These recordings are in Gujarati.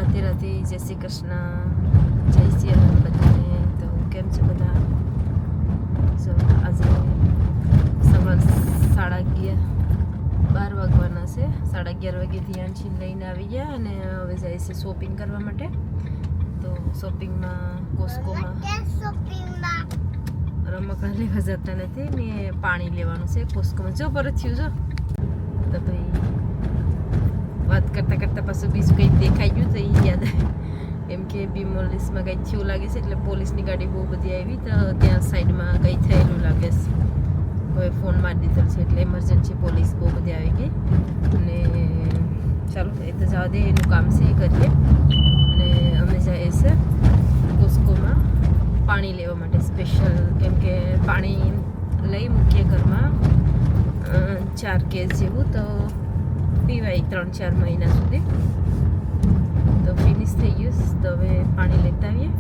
રાધે રાધે, જય શ્રી કૃષ્ણ, જય સિયારામ બધાને. તો કેમ છે બધા? આજે સવાર 11:30 વાગવાના છે. 11:30 વાગે ધ્યાનથી લઈને આવી ગયા અને હવે જાય છે શોપિંગ કરવા માટે. તો શોપિંગમાં કોસ્કોમાં રમકડા લેવા જતા નથી ને પાણી લેવાનું છે કોસ્કોમાં. જો પર થયું જો તો ભાઈ વાત કરતાં કરતાં પાછું બીજું કંઈ દેખાઈ ગયું તો એ યાદ કેમ કે બીમોલિસમાં કંઈ થયું લાગે છે એટલે પોલીસની ગાડી બહુ બધી આવી તો ત્યાં સાઈડમાં કંઈ થયેલું લાગે છે. હવે ફોન મારી દીધો છે એટલે ઇમરજન્સી પોલીસ બહુ બધી આવી ગઈ અને ચાલો એ તો જવા દે, એનું કામ છે એ કરીએ. અને અમે જઈએ છે કોસ્કોમાં પાણી લેવા માટે સ્પેશિયલ, કેમ કે પાણી લઈ મૂકીએ ઘરમાં 4 કેસ જેવું તો પીવાય 3-4 મહિના સુધી. તો ફિનિશ થઈ ગયું તો હવે પાણી લેતા આવીએ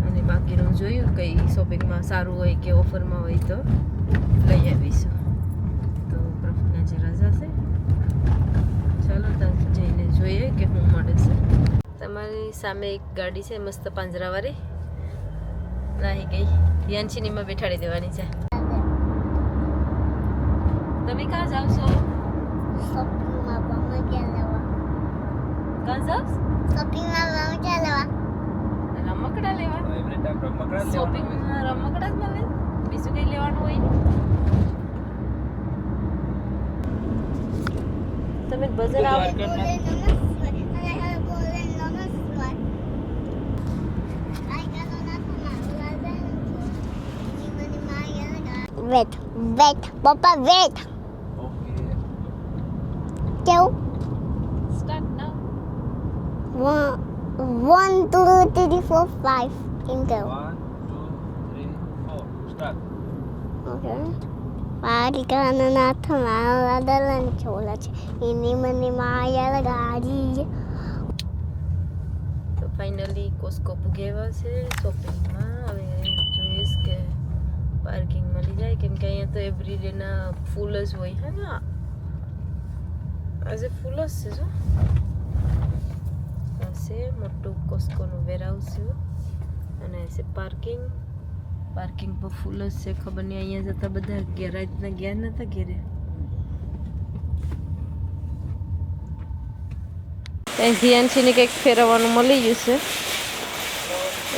અને બાકીનું જોયું કંઈ શોપિંગમાં સારું હોય કે ઓફરમાં હોય તો લઈ આવીશું. તો પ્રફુલ્લના જે રજા છે ચાલો ત્યાં જઈને જોઈએ કે શું મળે છે. તમારી સામે એક ગાડી છે મસ્ત પાંજરાવાળી, નાહી ગઈ. યાનચીનીમાં બેઠાડી દેવાની છે. તમે ક્યાં જાવ છો? ક્યાં જાવ? રમકડા લેવા. શોપિંગમાં રમકડા જ મળે, બીજું કંઈ લેવાનું હોય નહીં. તમે બજાર આવો. Wait, Papa, wait. Okay. Two, Start now. 1, 2, 3, 4, 5. In go. 1, 2, 3, 4. Start. Okay. Marikana nathama dalan chola che. Ini mani maya gaji. તો ફાઇનલી કોસ્કો પુગેવા છે શોપિંગમાં. હવે જોઈશ કે પાર્કિંગ મળી જાય, કેમ કે અહીંયા તો એવરી ડેના ફૂલ જ હોય. હે ને આજે ફૂલ જ છે. જો આ છે મોટું કોસ્કોનું વેરહાઉસ છે અને છે પાર્કિંગ પર ફૂલ જ છે. ખબર નહીં અહીંયા જતા બધા ગેરાજના ગયા નતા ઘેરે. ધ્યાનથી કંઈક ફેરવવાનું મળી ગયું છે.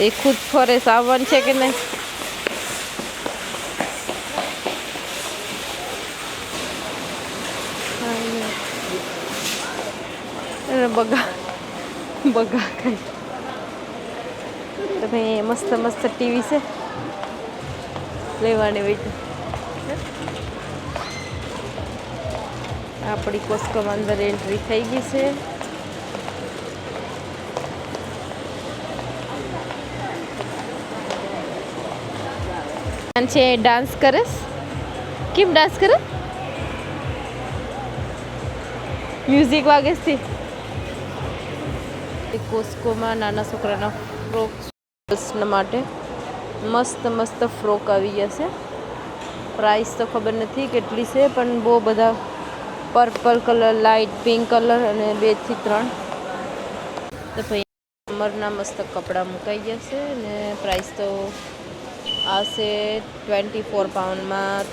એ ખુદ ફરે આવવાનું છે કે નહીં? બગા કઈ તમે મસ્ત મસ્ત ટીવી છે લેવાની હોય તો આપણી કોસ્કોમાં અંદર એન્ટ્રી થઈ ગઈ છે. છે ડાન્સ કરે. કેમ ડાન્સ કરે? મ્યુઝિક વાગે છે. કોસ્કોમાં નાના છોકરાના ફ્રોક માટે મસ્ત મસ્ત ફ્રોક આવી ગયા છે. પ્રાઇસ તો ખબર નથી કેટલી છે, પણ બહુ બધા purple colour, light pink colour અને 2 થી 3. તો ભાઈ કમરના મસ્ત કપડાં મુકાઈ ગયા છે ને પ્રાઇસ તો આ છે 24 પાઉન્ડમાં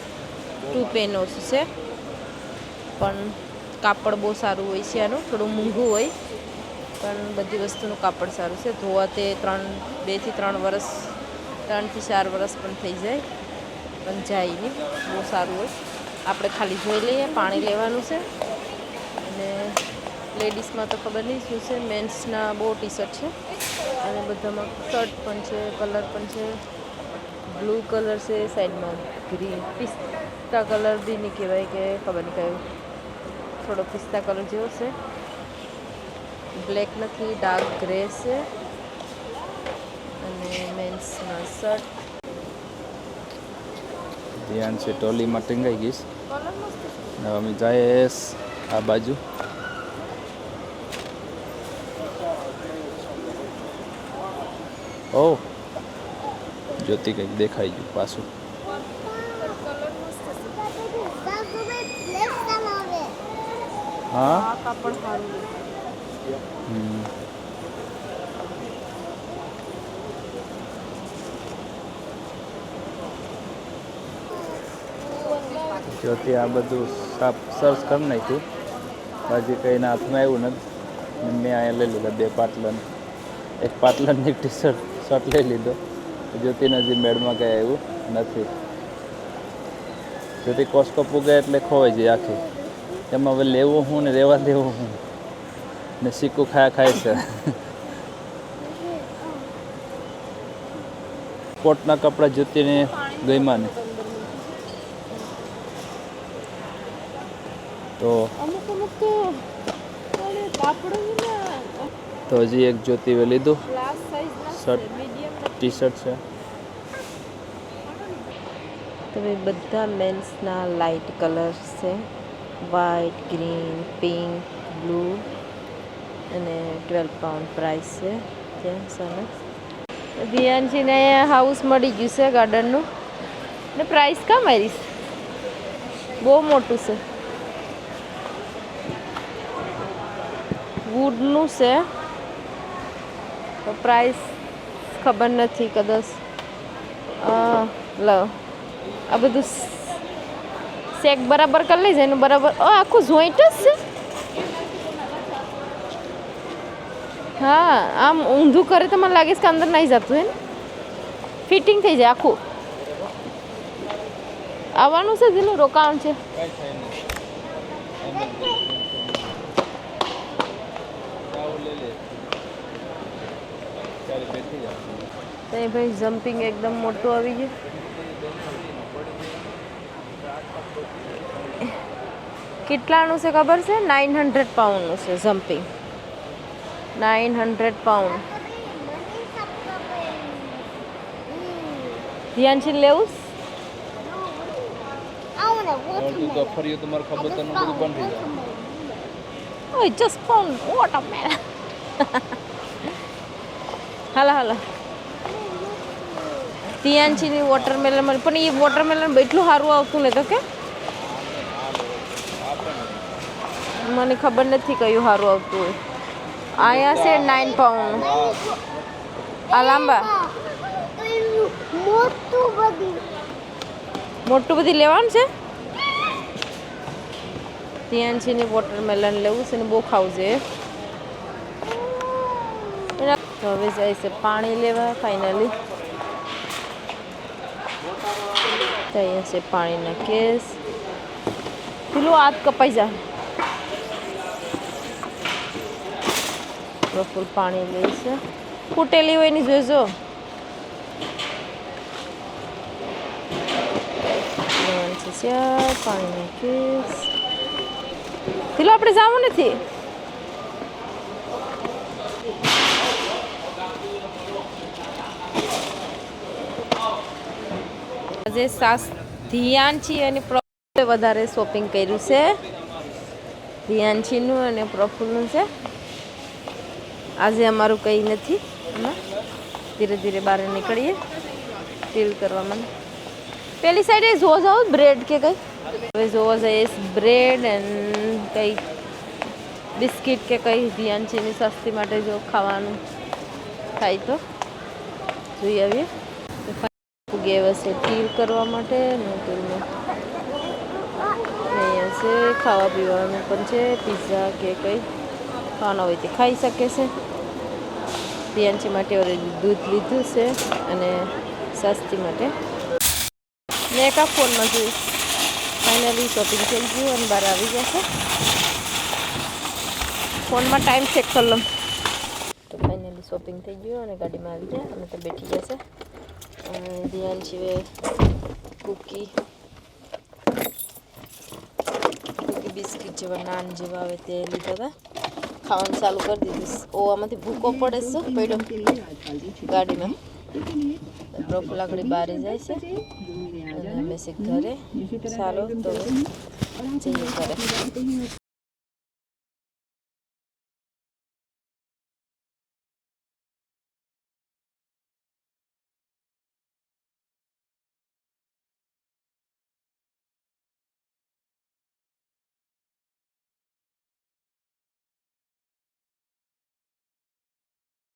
2 પેનોસ છે. પણ કાપડ બહુ સારું હોય છે. આનું થોડું મોંઘું હોય પણ બધી વસ્તુનું કાપડ સારું છે. ધોવા તે 2 થી 3 વર્ષ, 3 થી 4 વર્ષ પણ થઈ જાય પણ જાય નહીં. બહુ સારું હોય. આપણે ખાલી જોઈ લઈએ. પાણી લેવાનું છે અને લેડીઝમાં તો ખબર નહીં શું છે. મેન્સના બહુ ટી શર્ટ છે અને બધામાં શર્ટ પણ છે, કલર પણ છે. બ્લુ કલર છે, સાઈડમાં ગ્રીન પિસ્તા કલર બી નહીં કહેવાય કે ખબર નહીં કયું, થોડો પિસ્તા કલર જેવો છે. બ્લેક નથી, ડાર્ક ગ્રે છે અને મેન્સના શર્ટ. ધ્યાન છે ટોલીમાં ટેંગાઈ ગઈશ. કલર મસ્ત છે. હવે અમે જઈએ આ બાજુ. ઓ જ્યોતિ કંઈક દેખાઈ ગયું પાછું. હા આ કાપડ સારું. જો ત્યાં બધું સાફ સર્ચ કરી નાખ્યું, બાજી કંઈના હાથમાં આવ્યું નથી. મેં અહીંયા લઈ લીધા 2 પાટલન, એક પાટલન એક શર્ટ લઈ લીધો. જ્યોતિના જે મેળમાં કંઈ આવ્યું નથી. જ્યોતિ કોસ્કો પૂગે એટલે ખોવાઈ જાય આખી. એમાં હવે લેવું હું ને રહેવા દેવું હું ને સિક્કું ખાય છે. કોટના કપડાં જ્યોતિને ગમ્યા ને તો હજી એક જ્યોતિએ લીધું શર્ટ, ટી શર્ટ છે. તમે બધા મેન્સના લાઇટ કલર્સ છે, વ્હાઇટ, ગ્રીન, પિંક, બ્લુ અને 12 પાઉન્ડ પ્રાઇસ છે. ત્યાં સરસ ધ્યાનજીને હાઉસ મળી ગયું છે ગાર્ડનનું ને પ્રાઇસ કાં મારીશ બહુ મોટું છે, વુડનું છે તો પ્રાઇસ ખબર નથી કદાચ. લો આ બધું શેક બરાબર કરી લેજે એનું બરાબર. આખું જોઈન્ટ જ છે. હા આમ ઊંધું કરે તો મને લાગે છે કે અંદર નહીં જતું હે ને, ફિટિંગ થઈ જાય આખું. આવવાનું છે જેનું રોકાણ છે. તો ભાઈ જમ્પિંગ એકદમ મોટું આવી ગયું. કેટલાનું છે ખબર છે? 900 પાઉન્ડનું છે જમ્પિંગ. 900 પાઉન્ડ. ધ્યાનથી લેવું ફર્યું તમારે ખબર તો બધું બંધ થઈ જાય. ઓય જસ્ટ પાઉન્ડ વોટરમેલન. હાલા ધ્યાનથી વોટરમેલન મળી, પણ એ વોટરમેલન એટલું સારું આવતું ને તો કે મને ખબર નથી કયું સારું આવતું હોય. આયા છે 9 પાઉન્ડ. આ લાંબા મોટું બધી લેવાનું છે. ત્યાં છે ને વોટરમેલન લેવું છે ને બહુ ખાવું છે. તો હવે જાય છે પાણી લેવા ફાઇનલી. અહીંયા છે પાણીના કેસ. પેલું હાથ કપાઈ જાય. ફૂલ પાણી લઈશે, ફૂટેલી હોય ની જોઈજો. પાણીના કેસ. પેલો આપણે જવું નથી. આજે ધ્યાનથી અને વધારે શોપિંગ કર્યું છે. ધ્યાનથીનું અને પ્રફુલનું છે. આજે અમારું કંઈ નથી. આમાં ધીરે ધીરે બહાર નીકળીએ ડીલ કરવા મને. પેલી સાઈડે જોવા જાઓ બ્રેડ કે કંઈ. હવે જોવા જઈએ બ્રેડ એન્ડ કંઈ બિસ્કિટ કે કંઈ ધ્યાનથીની સસ્તી માટે જો ખાવાનું થાય તો જોઈ આવીએ. ગયા છે ડીલ કરવા માટે. અહીંયા છે ખાવા પીવાનું પણ છે, પિઝા કે કંઈ ખાવાનું હોય તે ખાઈ શકે છે. ધ્યાનથી માટે ઓલરેડી દૂધ લીધું છે અને સસ્તી માટે મેં એક આ ફોનમાં જોઈશ. ફાઇનલી શોપિંગ થઈ ગયું અને બહાર આવી જશે. ફોનમાં ટાઈમ ચેક કરી લઉં. તો ફાઇનલી શોપિંગ થઈ ગયું અને ગાડીમાં આવી ગયા અને તો બેઠી જશે. ધ્યાન છે કૂકી બિસ્કિટ જેવા નાન જેવા આવે તે લીધા હતા. ખાવાનું ચાલુ કરી દીધું. આમાંથી ભૂકો પડે છે પડ્યો ગાડીમાં. પ્રફુલ આગળ બહાર જાય છે અને અમે ઘરે. ચાલો તો જઈએ ઘરે.